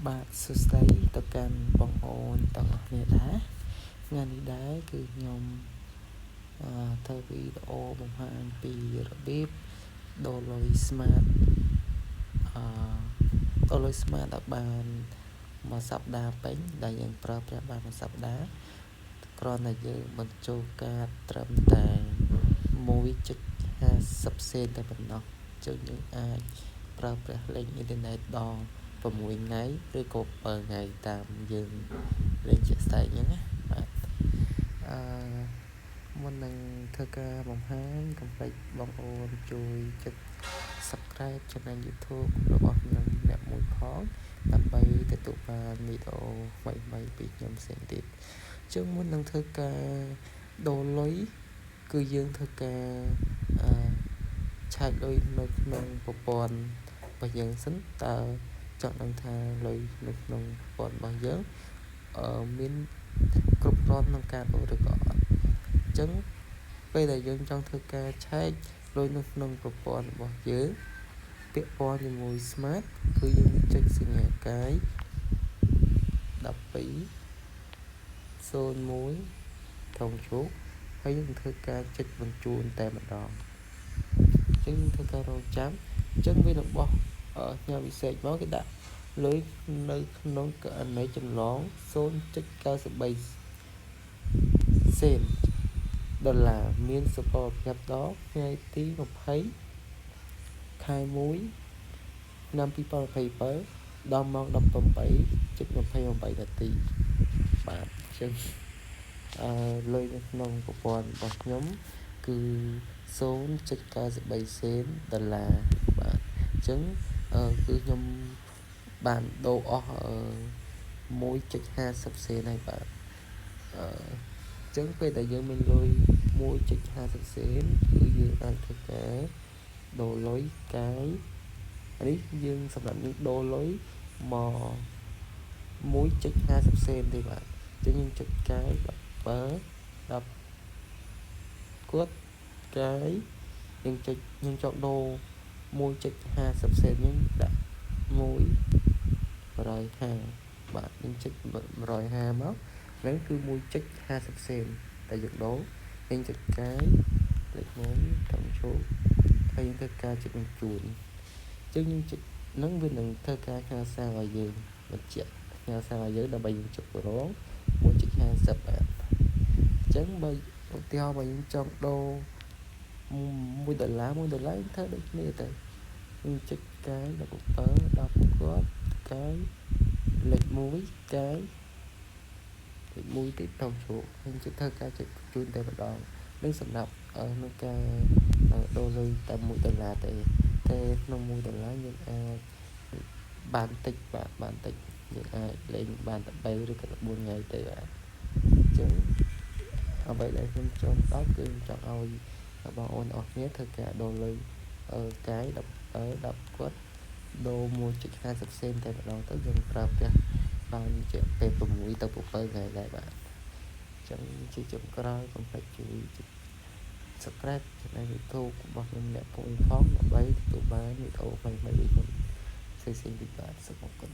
បាទសួស្តីទៅកាន់បងប្អូនទាំងអស់គ្នាដែរថ្ងៃនេះដែរគឺខ្ញុំធ្វើវីដេអូបង្ហាញពីរបៀបដូរលុយ Smart ដូរលុយ Smart ឲ្យបានមួយសប្តាហ៍ពេញដែលយើងប្រើប្រាស់បានមួយសប្តាហ៍គ្រាន់តែយើងបញ្ចូលកាតត្រឹមតែ1.50 សេនតែប៉ុណ្ណោះចឹងយើងអាចប្រើប្រាស់លេងអ៊ីនធឺណិតដល់6ថ្ងៃឬក៏7ថ្ងៃតាមយើងលេងជាក់ស្ដែងហ្នឹងណាបាទមុននឹងធ្វើការបង្ហាញកុំភ្លេចបងប្អូនជួយចុច Subscribe Channel YouTube របស់ខ្ញុំអ្នកមួយផងដើម្បីទទួលបានវីដេអូថ្មីៗពីខ្ញុំផ្សេងទៀតចឹងមុននឹងធ្វើការដូរលុយគឺយើងធ្វើការឆែកលុយនៅក្នុងប្រព័ន្ធរបស់យើងសិនតើចង់ដឹងថាលុយនៅក្នុងប្រព័ន្ធរបស់យើងមានគ្រប់គ្រាន់ក្នុងការដូរឬក៏អត់អញ្ចឹងពេលដែលយើងចង់ធ្វើការឆែកលុយនៅក្នុងប្រព័ន្ធរបស់យើងពាក់ព័ន្ធជាមួយ Smart គឺយើងចុចសញ្ញាកាយ1201ត្រង់ជោគហើយយើងធ្វើការចុចបញ្ជូនតែម្ដងអញ្ចឹងធ្វើការរងចាំអញ្ចឹងវារបស់ញ៉ាំពិសេសមកគេដាក់លុយនៅក្នុងករណីចម្លង 0.93 សេនដុល្លារមានសផលភាពដល់ថ្ងៃទី20ខែ1ឆ្នាំ2027ដល់ម៉ោង 18:28 នាទីបាទអញ្ចឹងលុយនៅក្នុងប្រព័ន្ធរបស់ខ្ញុំគឺ 0.93 សេនដុល្លារបាទអញ្ចឹងគឺខ្ញុំបានដូរអស់1.50 សេនហើយបាទអញ្ចឹងពេលដែលយើងមានលុយ 1.50 សេនគឺយើងអាចធ្វើការដូរលុយកាយនេះយើងសម្រាប់យើងដូរលុយមក 1.50 សេនទេបាទអញ្ចឹងយើងចុចកាយ10គត់កាយយើងចុចយើងចង់ដូរ 1.50 សេនយើងដាក់150បាទយើងចុច150មកហ្នឹងគឺ 1.50 សេនតែយើងដូរយើងចុចកាយលេខ1ត្រង់ជោគហើយយើងធ្វើការចុចបញ្ជូនអញ្ចឹងយើងចុចហ្នឹងវានឹងធ្វើការផ្ញើសារឲ្យយើងបញ្ជាក់ផ្ញើសារឲ្យយើងដើម្បីយើងចុចរង 1.50 បាទអញ្ចឹងបើឧទាហរណ៍បើយើងចង់ដូរ$1យើងធ្វើដូចគ្នាទៅយើងចុចកាយ17 10គាត់កាយលេខ1កាយលេខ1ទៀតត្រង់ជោគយើងជិះធ្វើការចុចបញ្ជូនតែម្ដងនឹងសម្រាប់នៅការដូរលុយតែ$1ទេតែក្នុង$1យើងអាចបានតិចបាទបានតិចយើងអាចលេងបានតែ3ឬក៏4ថ្ងៃទេបាទអញ្ចឹងអ្វីដែលខ្ញុំចង់ដល់គឺចង់ឲ្យបងប្អូនអរគ្នាធ្វើការដូរលុយកាយ10គាត់ដូរ 1.50 សេនតែម្ដងទៅយើងប្រើប្រាស់បានជាពេល6ទៅ7ថ្ងៃដែរបាទអញ្ចឹងជាចុងក្រោយកុំភ្លេចជួយ Subscribe Channel YouTube របស់ខ្ញុំអ្នកពងផងដើម្បីទទួលបានវីដេអូថ្មីៗពីខ្ញុំផ្សេងៗទៀតបាទសូមអរគុណ